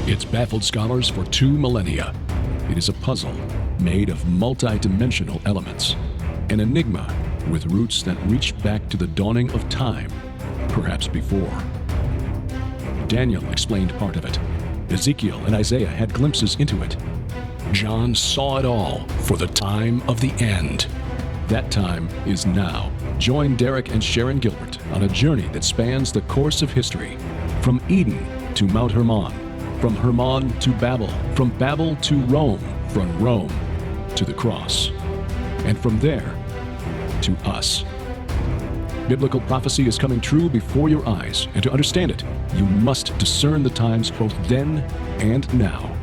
It's baffled scholars for 2 millennia. It is a puzzle made of multi-dimensional elements, an enigma with roots that reach back to the dawning of time, perhaps before. Daniel explained part of it. Ezekiel and Isaiah had glimpses into it. John saw it all for the time of the end. That time is now. Join Derek and Sharon Gilbert on a journey that spans the course of history, from Eden to Mount Hermon, from Hermon to Babel, from Babel to Rome, from Rome to the cross, and from there to us. Biblical prophecy is coming true before your eyes, and to understand it, you must discern the times both then and now.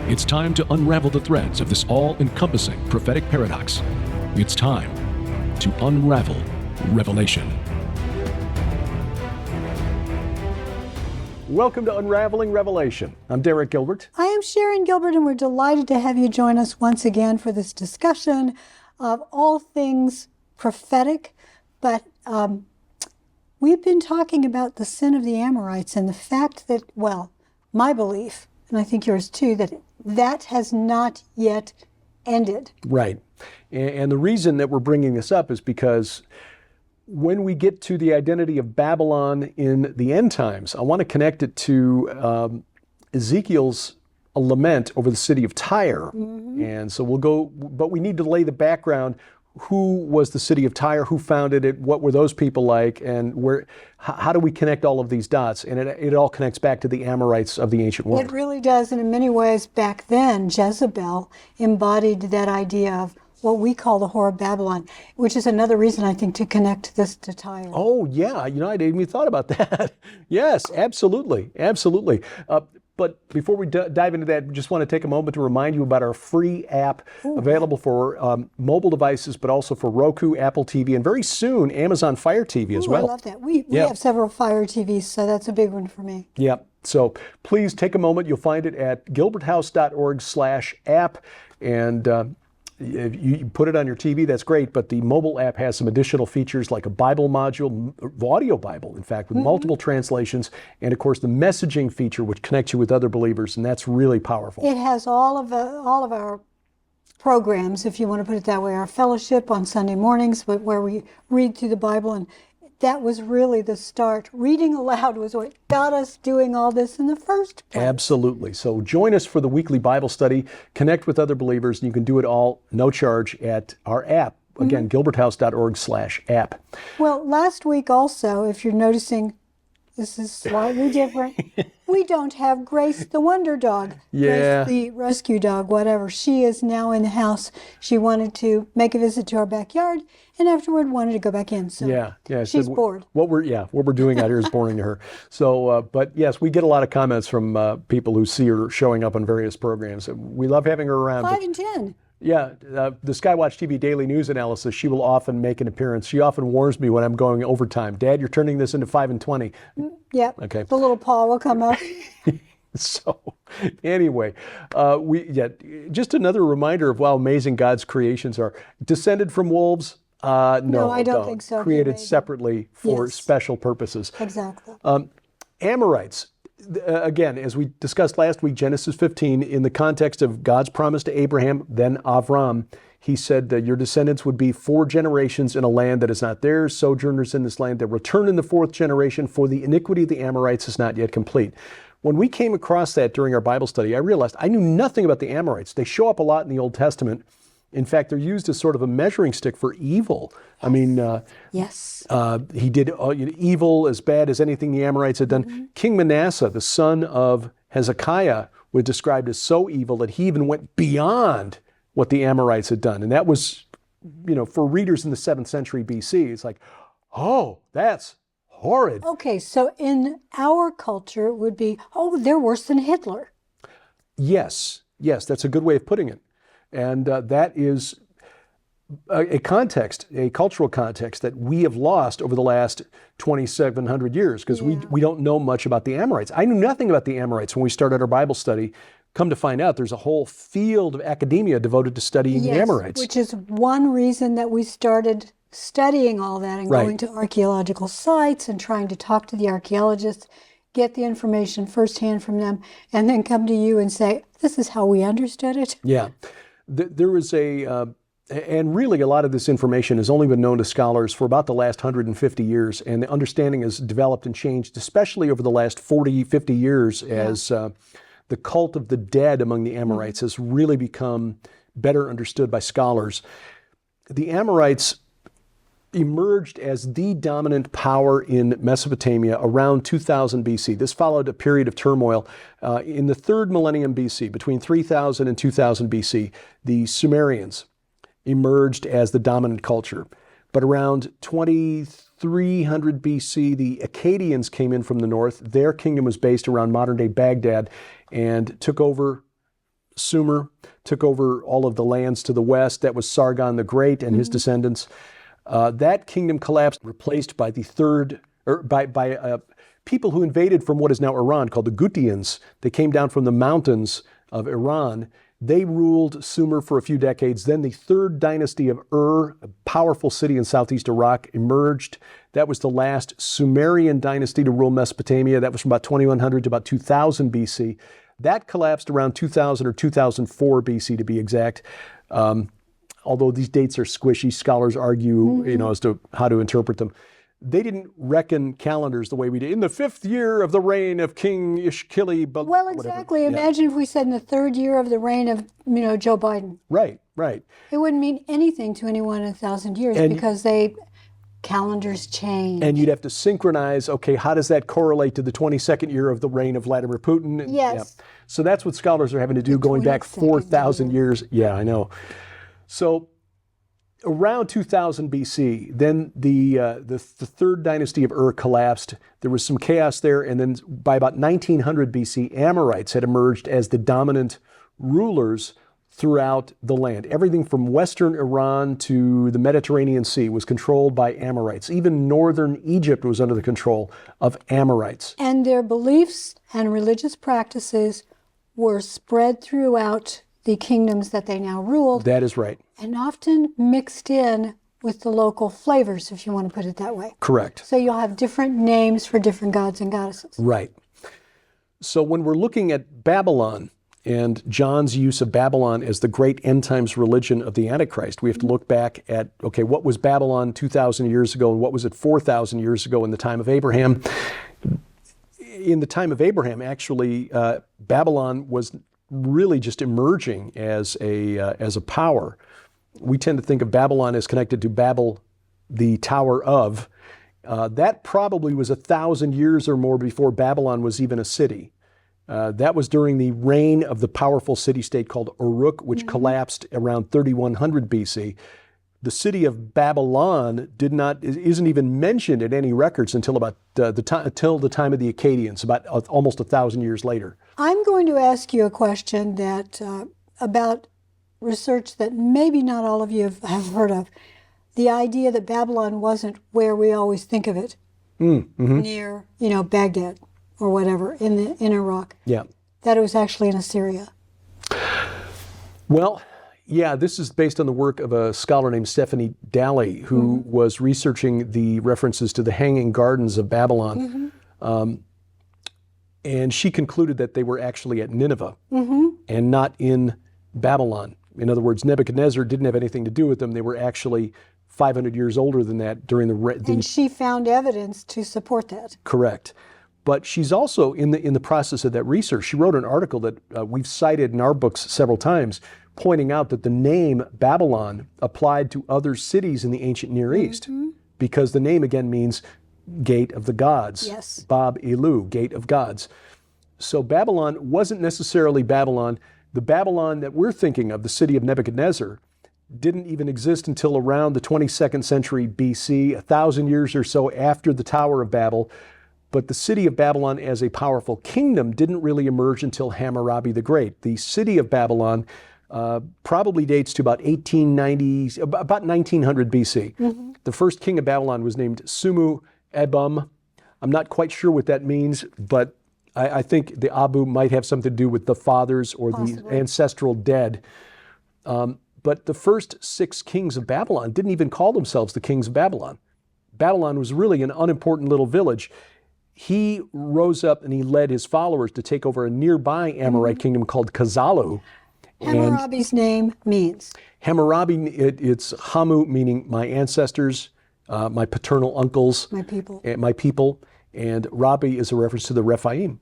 It's time to unravel the threads of this all-encompassing prophetic paradox. It's time to unravel Revelation. Welcome to Unraveling Revelation. I'm Derek Gilbert. I am Sharon Gilbert, and we're delighted to have you join us once again for this discussion of all things prophetic. But we've been talking about the sin of the Amorites and the fact that, well, my belief, and I think yours too, that has not yet ended. Right. And the reason that we're bringing this up is because when we get to the identity of Babylon in the end times, I want to connect it to Ezekiel's lament over the city of Tyre. Mm-hmm. And so we'll go, but we need to lay the background. Who was the city of Tyre? Who founded it? What were those people like? And how do we connect all of these dots? And it all connects back to the Amorites of the ancient world. It really does. And in many ways, back then, Jezebel embodied that idea of what we call the whore of Babylon, which is another reason, I think, to connect this to Tyre. Oh, yeah. I didn't even thought about that. Yes, absolutely. Absolutely. But before we dive into that, just want to take a moment to remind you about our free app available for mobile devices, but also for Roku, Apple TV, and very soon Amazon Fire TV as well. I love that. We have several Fire TVs, so that's a big one for me. Yeah. So please take a moment. You'll find it at gilberthouse.org/app. And if you put it on your TV, that's great, but the mobile app has some additional features like a Bible module, audio Bible, in fact, with multiple translations, and of course the messaging feature, which connects you with other believers, and that's really powerful. It has all of our programs, if you want to put it that way, our fellowship on Sunday mornings, where we read through the Bible, and that was really the start. Reading aloud was what got us doing all this in the first place. Absolutely. So join us for the weekly Bible study, connect with other believers, and you can do it all no charge at our app. Again, gilberthouse.org/app. Well, last week also, if you're noticing, this is slightly different. We don't have Grace the Wonder Dog. Yeah. Grace the rescue dog, whatever. She is now in the house. She wanted to make a visit to our backyard, and afterward wanted to go back in. So yeah. She's bored. What we're doing out here is boring to her. So, but yes, we get a lot of comments from people who see her showing up on various programs. We love having her around. 5 and 10. Yeah, the Skywatch TV Daily News Analysis, she will often make an appearance. She often warns me when I'm going overtime. Dad, you're turning this into 5 and 20. Yep. Okay. The little paw will come up. So, anyway, just another reminder of how amazing God's creations are. Descended from wolves? No, I don't think so. Created separately for special purposes. Exactly. Amorites. Again, as we discussed last week, Genesis 15, in the context of God's promise to Abraham, then Avram, he said that your descendants would be 4 generations in a land that is not theirs, sojourners in this land that return in the 4th generation, for the iniquity of the Amorites is not yet complete. When we came across that during our Bible study, I realized I knew nothing about the Amorites. They show up a lot in the Old Testament. In fact, they're used as sort of a measuring stick for evil. Yes. I mean, he did evil as bad as anything the Amorites had done. Mm-hmm. King Manasseh, the son of Hezekiah, was described as so evil that he even went beyond what the Amorites had done. And that was, for readers in the 7th century BC, it's like, oh, that's horrid. Okay, so in our culture, it would be, oh, they're worse than Hitler. Yes, that's a good way of putting it. And that is a cultural context that we have lost over the last 2,700 years, because we don't know much about the Amorites. I knew nothing about the Amorites when we started our Bible study. Come to find out, there's a whole field of academia devoted to studying the Amorites. Which is one reason that we started studying all that and going to archaeological sites and trying to talk to the archaeologists. get the information firsthand from them, and then come to you and say, this is how we understood it? Yeah. There was and really a lot of this information has only been known to scholars for about the last 150 years, and the understanding has developed and changed, especially over the last 40, 50 years as the cult of the dead among the Amorites has really become better understood by scholars. The Amorites emerged as the dominant power in Mesopotamia around 2000 BC. This followed a period of turmoil. In the third millennium BC, between 3000 and 2000 BC, the Sumerians emerged as the dominant culture. But around 2300 BC, the Akkadians came in from the north. Their kingdom was based around modern-day Baghdad and took over Sumer, took over all of the lands to the west. That was Sargon the Great and his descendants. That kingdom collapsed, replaced by the third, or by people who invaded from what is now Iran, called the Gutians. They came down from the mountains of Iran. They ruled Sumer for a few decades. Then the third dynasty of Ur, a powerful city in southeast Iraq, emerged. That was the last Sumerian dynasty to rule Mesopotamia. That was from about 2100 to about 2000 BC. That collapsed around 2000 or 2004 BC to be exact. Although these dates are squishy, scholars argue, as to how to interpret them. They didn't reckon calendars the way we did. In the 5th year of the reign of King Ishkili. Well, exactly. Imagine if we said in the 3rd year of the reign of, Joe Biden. Right, right. It wouldn't mean anything to anyone in 1,000 years because calendars change. And you'd have to synchronize, okay, how does that correlate to the 22nd year of the reign of Vladimir Putin? Yes. Yeah. So that's what scholars are having to do going back 4,000 years. Yeah, I know. So around 2000 BC, then the third dynasty of Ur collapsed. There was some chaos there, and then by about 1900 BC, Amorites had emerged as the dominant rulers throughout the land. Everything from western Iran to the Mediterranean Sea was controlled by Amorites. Even northern Egypt was under the control of Amorites. And their beliefs and religious practices were spread throughout the kingdoms that they now ruled. That is right. And often mixed in with the local flavors, if you want to put it that way. Correct. So you'll have different names for different gods and goddesses. Right. So when we're looking at Babylon and John's use of Babylon as the great end times religion of the Antichrist, we have to look back at, okay, what was Babylon 2,000 years ago and what was it 4,000 years ago in the time of Abraham? In the time of Abraham, actually, Babylon was really just emerging as a power. We tend to think of Babylon as connected to Babel, the Tower of. That probably was 1,000 years or more before Babylon was even a city. That was during the reign of the powerful city-state called Uruk, which collapsed around 3100 BC. The city of Babylon isn't even mentioned in any records until about until the time of the Akkadians, about almost 1,000 years later. I'm going to ask you a question that about research that maybe not all of you have heard of. The idea that Babylon wasn't where we always think of it, near Baghdad or whatever in Iraq. Yeah, that it was actually in Assyria. Well. Yeah, this is based on the work of a scholar named Stephanie Daly, who was researching the references to the Hanging Gardens of Babylon. And she concluded that they were actually at Nineveh and not in Babylon. In other words, Nebuchadnezzar didn't have anything to do with them. They were actually 500 years older than that during And she found evidence to support that. Correct. But she's also, in the process of that research, she wrote an article that we've cited in our books several times, pointing out that the name Babylon applied to other cities in the ancient Near East, because the name again means gate of the gods. Yes. Bab Elu, gate of gods. So Babylon wasn't necessarily Babylon. The Babylon that we're thinking of, the city of Nebuchadnezzar, didn't even exist until around the 22nd century BC, 1,000 years or so after the Tower of Babel. But the city of Babylon as a powerful kingdom didn't really emerge until Hammurabi the Great. The city of Babylon probably dates to about 1890, about 1900 BC. The first king of Babylon was named Sumu Ebum. I'm not quite sure what that means, but I think the Abu might have something to do with the fathers or the ancestral dead. But the first 6 kings of Babylon didn't even call themselves the kings of Babylon. Babylon was really an unimportant little village. he rose up and he led his followers to take over a nearby Amorite kingdom called Kazalu. Hammurabi's name means? Hammurabi, it's Hamu, meaning my ancestors, my paternal uncles, My people. my people, and Rabi is a reference to the Rephaim.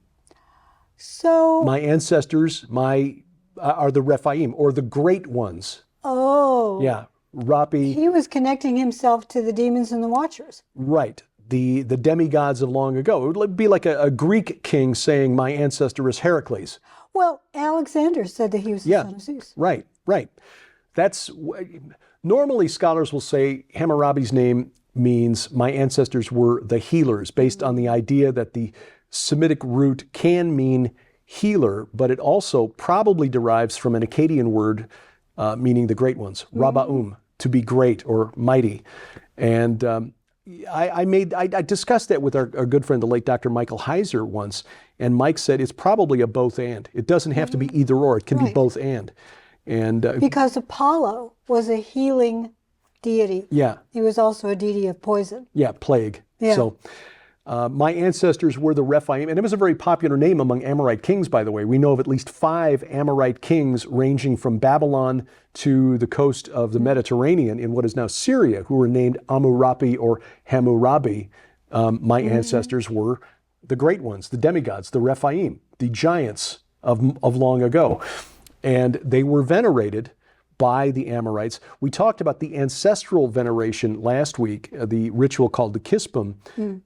So, My ancestors, are the Rephaim, or the great ones. oh, Yeah, Rabi, he was connecting himself to the demons and the watchers. right. The demigods of long ago. It would be like a Greek king saying, my ancestor is Heracles. Well, Alexander said that he was the son of Zeus. Right. Normally scholars will say Hammurabi's name means my ancestors were the healers, based on the idea that the Semitic root can mean healer, but it also probably derives from an Akkadian word meaning the great ones, Rabaum, to be great or mighty. And I discussed that with our good friend, the late Dr. Michael Heiser, once, and Mike said it's probably a both and. It doesn't have to be either or, it can be both and. And Because Apollo was a healing deity. yeah, He was also a deity of poison. yeah, plague. Yeah. So my ancestors were the Rephaim, and it was a very popular name among Amorite kings, by the way. We know of at least 5 Amorite kings ranging from Babylon to the coast of the Mediterranean in what is now Syria, who were named Amurabi or Hammurabi. My ancestors were the great ones, the demigods, the Rephaim, the giants of long ago. And they were venerated by the Amorites. We talked about the ancestral veneration last week, the ritual called the Kispum.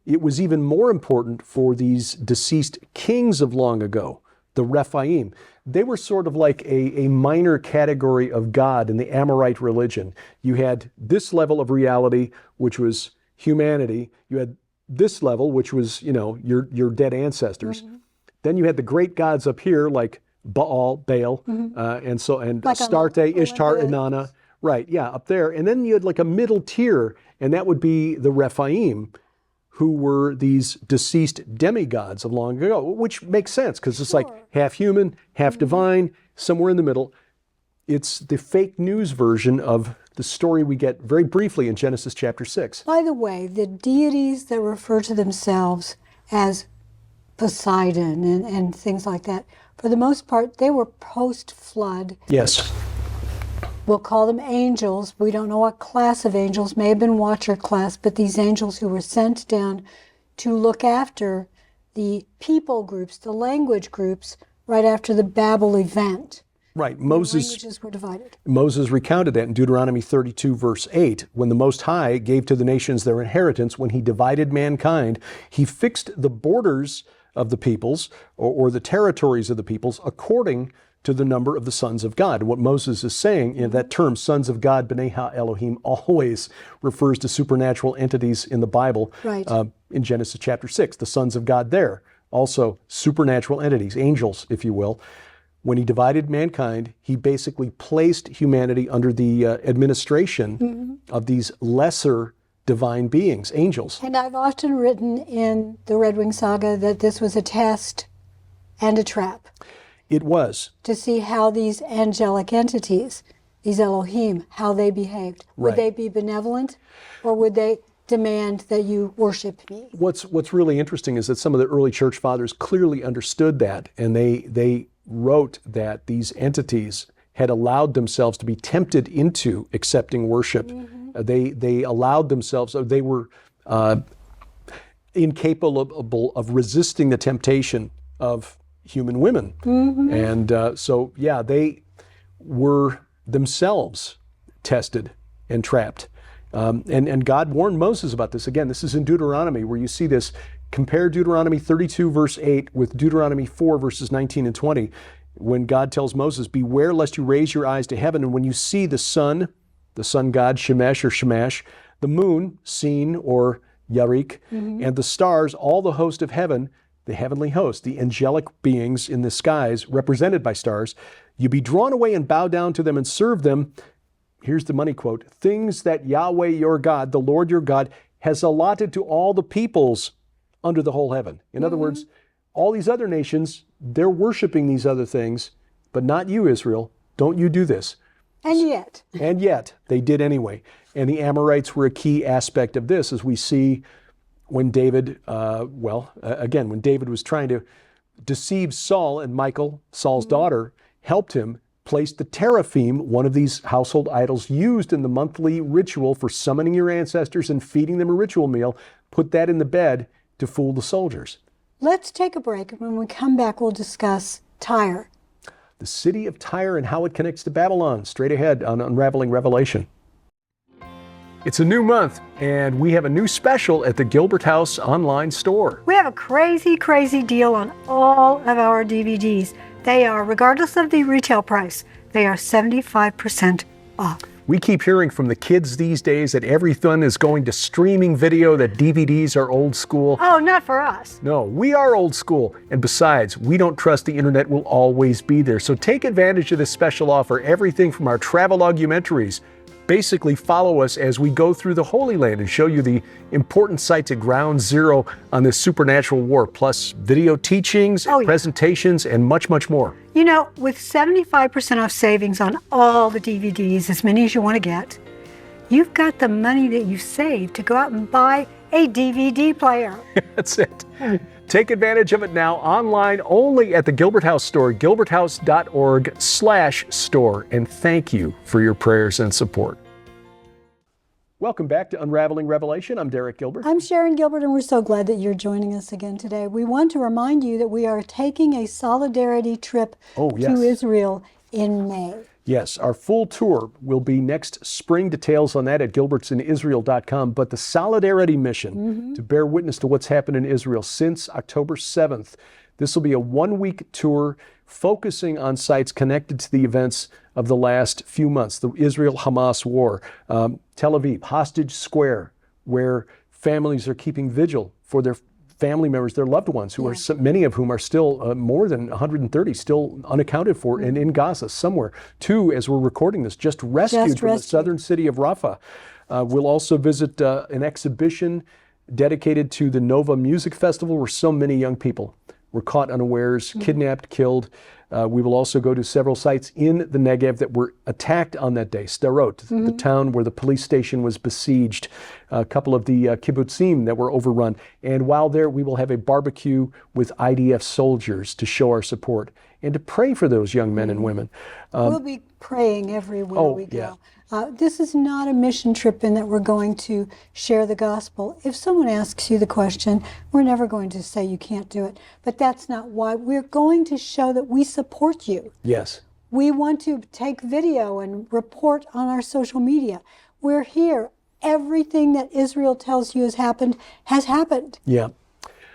It was even more important for these deceased kings of long ago, the Rephaim. They were sort of like a minor category of God in the Amorite religion. You had this level of reality, which was humanity. You had this level, which was, your dead ancestors. Then you had the great gods up here, like Baal, and Like Astarte, Ishtar, Olympus. Inanna. Right, yeah, up there. And then you had like a middle tier, and that would be the Rephaim, who were these deceased demigods of long ago, which makes sense because it's like half human, half divine, somewhere in the middle. It's the fake news version of the story we get very briefly in Genesis chapter 6. By the way, the deities that refer to themselves as Poseidon and things like that, for the most part, they were post-flood. Yes. We'll call them angels. We don't know what class of angels, may have been watcher class, but these angels who were sent down to look after the people groups, the language groups, right after the Babel event. Right. Languages were divided. Moses recounted that in Deuteronomy 32, verse 8. When the Most High gave to the nations their inheritance, when he divided mankind, he fixed the borders of the peoples, or the territories of the peoples, according to the number of the sons of God. What Moses is saying, that term, sons of God, B'nai Ha-Elohim, always refers to supernatural entities in the Bible. Right. In Genesis chapter 6, the sons of God there, also supernatural entities, angels, if you will. When he divided mankind, he basically placed humanity under the administration of these lesser divine beings, angels. And I've often written in the Red Wing Saga that this was a test and a trap It was. to see how these angelic entities, these Elohim, how they behaved. Would Right. they be benevolent, or would they demand that you worship me? What's really interesting is that some of the early church fathers clearly understood that, and they wrote that these entities had allowed themselves to be tempted into accepting worship. They allowed themselves, they were incapable of resisting the temptation of human women. And they were themselves tested and trapped. And God warned Moses about this. Again, this is in Deuteronomy where you see this. Compare Deuteronomy 32 verse 8 with Deuteronomy 4 verses 19 and 20 when God tells Moses, beware lest you raise your eyes to heaven, and when you see the sun god Shemesh or Shemash, the moon, Sin or Yarik, and the stars, all the host of heaven, the heavenly host, the angelic beings in the skies represented by stars, you be drawn away and bow down to them and serve them. Here's the money quote, things that Yahweh your God, the Lord your God, has allotted to all the peoples under the whole heaven. In other words, all these other nations, they're worshiping these other things, but not you, Israel. Don't you do this. And yet, they did anyway. And the Amorites were a key aspect of this, as we see when David, when David was trying to deceive Saul, and Michal, Saul's daughter, helped him, placed the teraphim, one of these household idols used in the monthly ritual for summoning your ancestors and feeding them a ritual meal, put that in the bed to fool the soldiers. Let's take a break, and when we come back, we'll discuss Tyre. The city of Tyre and how it connects to Babylon, straight ahead on Unraveling Revelation. It's a new month, and we have a new special at the Gilbert House online store. We have a crazy, crazy deal on all of our DVDs. They are, regardless of the retail price, they are 75% off. We keep hearing from the kids these days that everything is going to streaming video, that DVDs are old school. Oh, not for us. No, we are old school. And besides, we don't trust the internet will always be there. So take advantage of this special offer. Everything from our travel documentaries. Basically follow us as we go through the Holy Land and show you the important sites at ground zero on this supernatural war, plus video teachings, presentations, and much, much more. You know, with 75% off savings on all the DVDs, as many as you want to get, you've got the money that you saved to go out and buy a DVD player. That's it. Take advantage of it now, online only at the Gilbert House store, gilberthouse.org/store. And thank you for your prayers and support. Welcome back to Unraveling Revelation. I'm Derek Gilbert. I'm Sharon Gilbert, and we're so glad that you're joining us again today. We want to remind you that we are taking a solidarity trip to Israel in May. Yes, our full tour will be next spring. Details on that at gilbertsinisrael.com. But the Solidarity Mission to bear witness to what's happened in Israel since October 7th. This will be a one-week tour focusing on sites connected to the events of the last few months, the Israel-Hamas war. Tel Aviv, Hostage Square, where families are keeping vigil for their family members, their loved ones, who are many of whom are still more than 130 still unaccounted for and in Gaza somewhere. Two, as we're recording this, just rescued from the southern city of Rafah. We'll also visit an exhibition dedicated to the Nova Music Festival, where so many young people were caught unawares, kidnapped, killed. We will also go to several sites in the Negev that were attacked on that day. Sderot, the town where the police station was besieged. A couple of the kibbutzim that were overrun. And while there, we will have a barbecue with IDF soldiers to show our support and to pray for those young men and women. We'll be praying everywhere we go. Yeah. This is not a mission trip in that we're going to share the gospel. If someone asks you the question, we're never going to say you can't do it. But that's not why. We're going to show that we support you. Yes. We want to take video and report on our social media. We're here. Everything that Israel tells you has happened has happened. Yeah.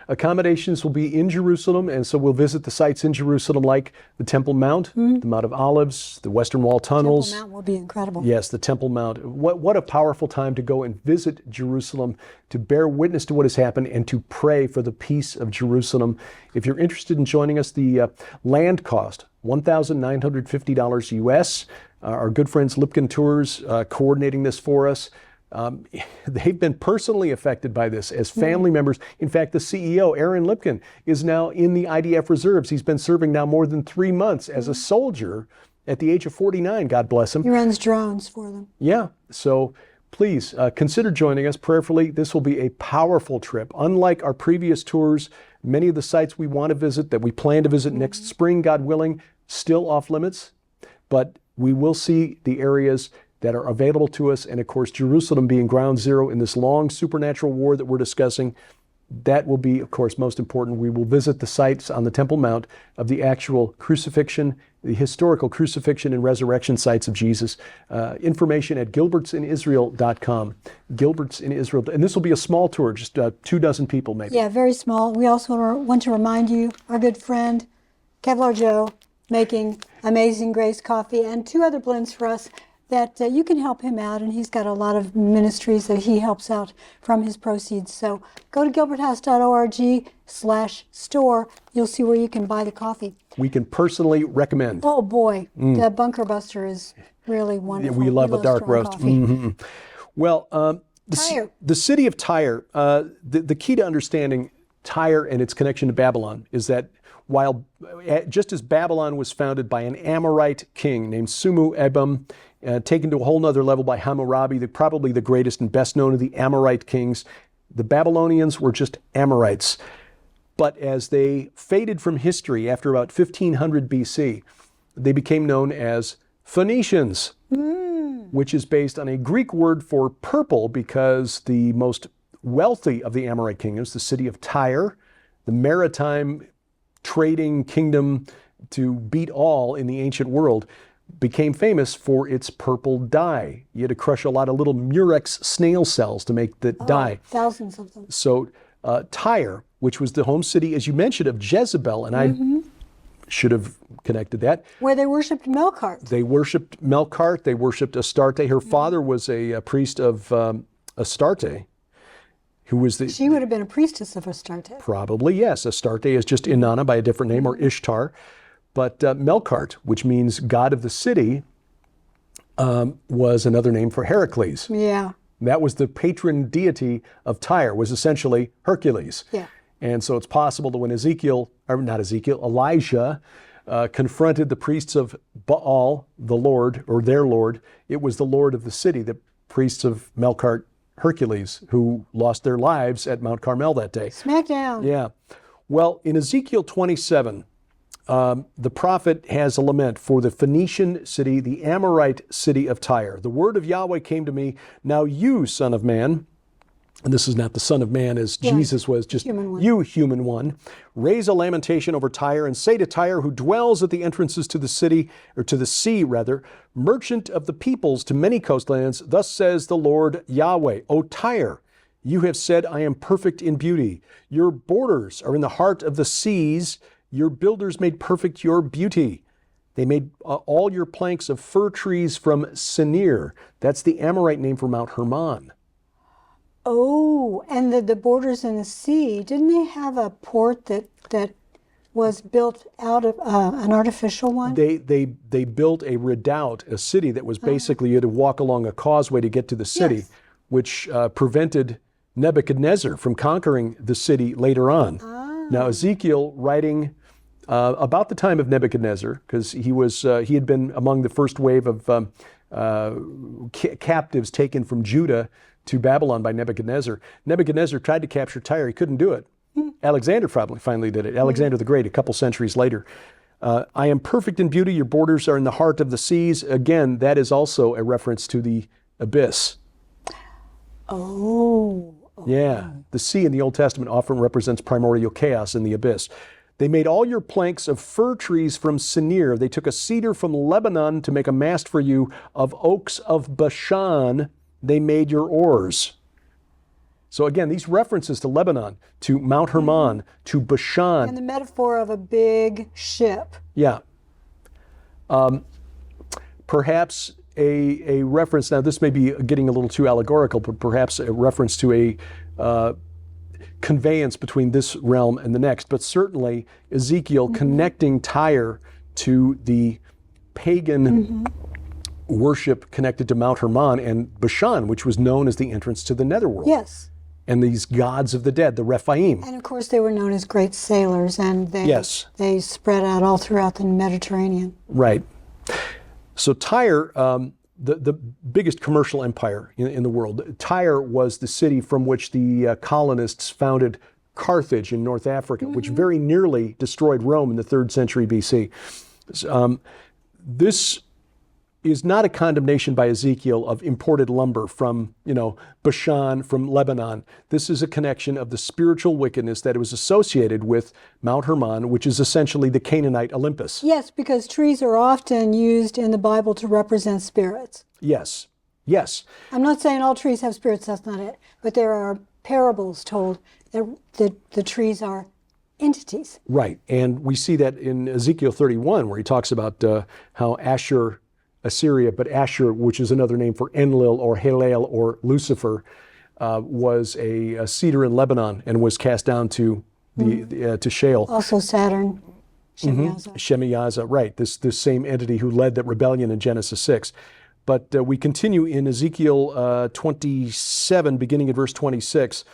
Accommodations will be in Jerusalem, and so we'll visit the sites in Jerusalem like the Temple Mount, the Mount of Olives, the Western Wall tunnels. Temple Mount will be incredible. Yes, the Temple Mount. What a powerful time to go and visit Jerusalem, to bear witness to what has happened, and to pray for the peace of Jerusalem. If you're interested in joining us, the land cost, $1,950 US. Our good friends Lipkin Tours coordinating this for us. They've been personally affected by this as family members. In fact, the CEO, Aaron Lipkin, is now in the IDF reserves. He's been serving now more than 3 months as a soldier at the age of 49, God bless him. He runs drones for them. Yeah, so please consider joining us prayerfully. This will be a powerful trip. Unlike our previous tours, many of the sites we want to visit, that we plan to visit next spring, God willing, still off limits, but we will see the areas that are available to us. And of course, Jerusalem being ground zero in this long supernatural war that we're discussing, that will be, of course, most important. We will visit the sites on the Temple Mount of the actual crucifixion, the historical crucifixion and resurrection sites of Jesus. Information at gilbertsinisrael.com. Gilbert's in Israel. And this will be a small tour, just 24 people maybe. Yeah, very small. We also want to remind you, our good friend, Kevlar Joe, making Amazing Grace coffee and 2 other blends for us, that you can help him out, and he's got a lot of ministries that he helps out from his proceeds. So go to gilberthouse.org/store. You'll see where you can buy the coffee. We can personally recommend. Oh boy, the Bunker Buster is really wonderful. We love a dark roast. Well, the city of Tyre, the key to understanding Tyre and its connection to Babylon is that while just as Babylon was founded by an Amorite king named Sumu Ebum, taken to a whole nother level by Hammurabi, probably the greatest and best known of the Amorite kings, The Babylonians were just Amorites. But as they faded from history after about 1500 BC, they became known as Phoenicians, which is based on a Greek word for purple, because the most wealthy of the Amorite kingdoms, the city of Tyre, the maritime trading kingdom to beat all in the ancient world, became famous for its purple dye. You had to crush a lot of little murex snail cells to make the dye. Thousands of them. So Tyre, which was the home city, as you mentioned, of Jezebel, and I should have connected that. Where they worshipped Melkart. They worshipped Melkart. They worshipped Astarte. Her father was a priest of Astarte, who was the... She would have been a priestess of Astarte. Probably, yes. Astarte is just Inanna by a different name, or Ishtar. But Melkart, which means god of the city, was another name for Heracles. Yeah. That was the patron deity of Tyre, was essentially Hercules. Yeah. And so it's possible that when Elijah confronted the priests of Baal, the Lord, or their Lord, it was the Lord of the city, the priests of Melkart, Hercules, who lost their lives at Mount Carmel that day. Smackdown. Yeah. Well, in Ezekiel 27, the prophet has a lament for the Phoenician city, the Amorite city of Tyre. The word of Yahweh came to me, now you, son of man, and this is not the son of man as Jesus was, just you, human one, raise a lamentation over Tyre and say to Tyre, who dwells at the entrances to the city, or to the sea rather, merchant of the peoples to many coastlands, thus says the Lord Yahweh, O Tyre, you have said, I am perfect in beauty. Your borders are in the heart of the seas. Your builders made perfect your beauty. They made all your planks of fir trees from Senir. That's the Amorite name for Mount Hermon. Oh, and the borders in the sea, didn't they have a port that was built out of an artificial one? They built a redoubt, a city that was basically, you had to walk along a causeway to get to the city, which prevented Nebuchadnezzar from conquering the city later on. Now Ezekiel, writing about the time of Nebuchadnezzar, because he had been among the first wave of captives taken from Judah to Babylon by Nebuchadnezzar. Nebuchadnezzar tried to capture Tyre. He couldn't do it. Alexander finally did it. Alexander the Great, a couple centuries later. I am perfect in beauty. Your borders are in the heart of the seas. Again, that is also a reference to the abyss. Oh. Yeah. The sea in the Old Testament often represents primordial chaos in the abyss. They made all your planks of fir trees from Senir. They took a cedar from Lebanon to make a mast for you. Of oaks of Bashan, they made your oars. So again, these references to Lebanon, to Mount Hermon, to Bashan. And the metaphor of a big ship. Yeah. Perhaps a reference, now this may be getting a little too allegorical, but perhaps a reference to a conveyance between this realm and the next. But certainly Ezekiel connecting Tyre to the pagan worship connected to Mount Hermon and Bashan, which was known as the entrance to the netherworld. Yes. And these gods of the dead, the Rephaim. And of course they were known as great sailors, and they spread out all throughout the Mediterranean. Right. So Tyre, the biggest commercial empire in the world, Tyre was the city from which the colonists founded Carthage in North Africa, which very nearly destroyed Rome in the 3rd century BC. This is not a condemnation by Ezekiel of imported lumber from, Bashan, from Lebanon. This is a connection of the spiritual wickedness that was associated with Mount Hermon, which is essentially the Canaanite Olympus. Yes, because trees are often used in the Bible to represent spirits. Yes, yes. I'm not saying all trees have spirits, that's not it. But there are parables told that the trees are entities. Right, and we see that in Ezekiel 31, where he talks about how Assyria, but Ashur, which is another name for Enlil or Halel or Lucifer, was a cedar in Lebanon and was cast down to to Sheol. Also Saturn, Shemiyaza. Shemiyaza, right? This same entity who led that rebellion in Genesis 6. But we continue in Ezekiel 27, beginning at verse 26,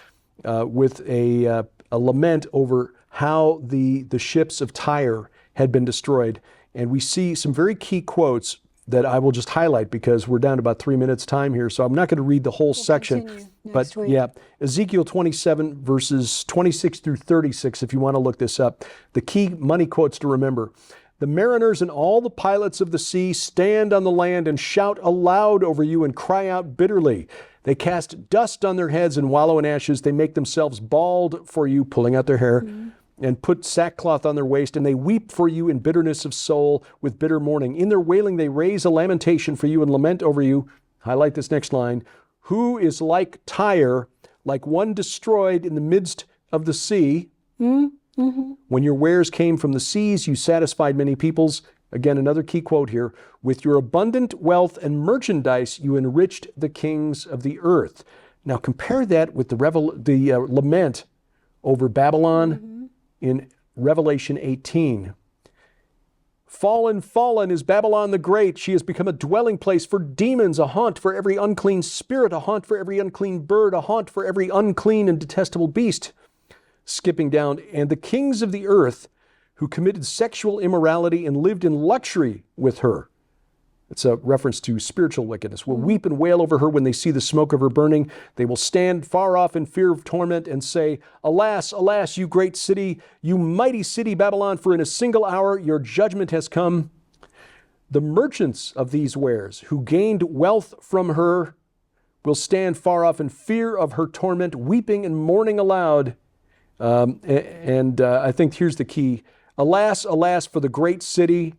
with a lament over how the ships of Tyre had been destroyed, and we see some very key quotes that I will just highlight because we're down to about 3 minutes time here. So I'm not going to read the whole section. continue But next week. yeah, Ezekiel 27 verses 26 through 36, if you want to look this up. The key money quotes to remember. The mariners and all the pilots of the sea stand on the land and shout aloud over you and cry out bitterly. They cast dust on their heads and wallow in ashes. They make themselves bald for you, pulling out their hair, and put sackcloth on their waist, and they weep for you in bitterness of soul with bitter mourning. In their wailing, they raise a lamentation for you and lament over you. Highlight this next line. Who is like Tyre, like one destroyed in the midst of the sea? When your wares came from the seas, you satisfied many peoples. Again, another key quote here. With your abundant wealth and merchandise, you enriched the kings of the earth. Now compare that with the lament over Babylon in Revelation 18. Fallen, fallen is Babylon the Great. She has become a dwelling place for demons, a haunt for every unclean spirit, a haunt for every unclean bird, a haunt for every unclean and detestable beast. Skipping down, and the kings of the earth who committed sexual immorality and lived in luxury with her. It's a reference to spiritual wickedness. Will weep and wail over her when they see the smoke of her burning. They will stand far off in fear of torment and say, Alas, alas, you great city, you mighty city Babylon, for in a single hour your judgment has come. The merchants of these wares who gained wealth from her will stand far off in fear of her torment, weeping and mourning aloud. I think here's the key. Alas, alas, for the great city.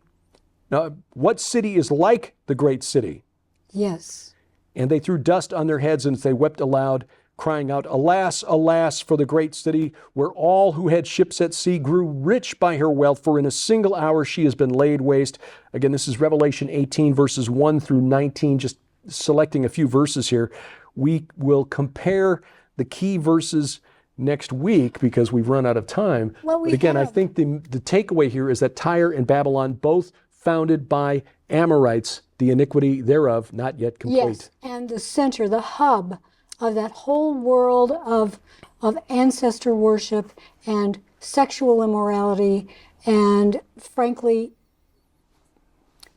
Now, what city is like the great city? Yes. And they threw dust on their heads and they wept aloud, crying out, Alas, alas, for the great city, where all who had ships at sea grew rich by her wealth, for in a single hour she has been laid waste. Again, this is Revelation 18, verses 1 through 19, just selecting a few verses here. We will compare the key verses next week because we've run out of time. Well, but again, I think the takeaway here is that Tyre and Babylon, both founded by Amorites, the iniquity thereof not yet complete. Yes, and the center, the hub of that whole world of ancestor worship and sexual immorality and, frankly,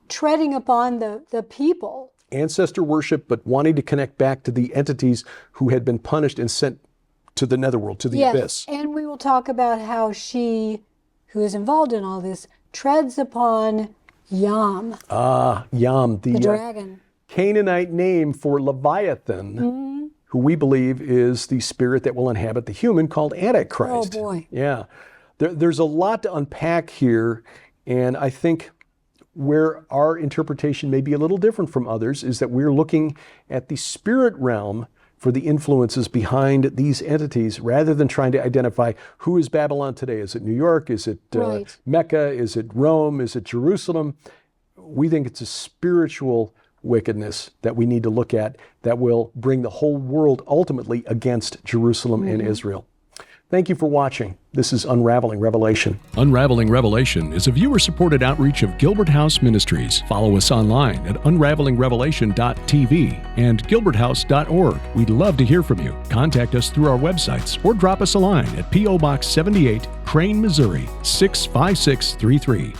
treading upon the people. Ancestor worship, but wanting to connect back to the entities who had been punished and sent to the netherworld, to the abyss. And we will talk about how she, who is involved in all this, treads upon Yam. Yam, the dragon. Canaanite name for Leviathan, who we believe is the spirit that will inhabit the human, called Antichrist. Oh boy. Yeah. There's a lot to unpack here, and I think where our interpretation may be a little different from others is that we're looking at the spirit realm for the influences behind these entities, rather than trying to identify who is Babylon today. Is it New York? Is it Mecca? Is it Rome? Is it Jerusalem? We think it's a spiritual wickedness that we need to look at that will bring the whole world ultimately against Jerusalem and Israel. Thank you for watching. This is Unraveling Revelation. Unraveling Revelation is a viewer-supported outreach of Gilbert House Ministries. Follow us online at unravelingrevelation.tv and gilberthouse.org. We'd love to hear from you. Contact us through our websites or drop us a line at P.O. Box 78, Crane, Missouri 65633.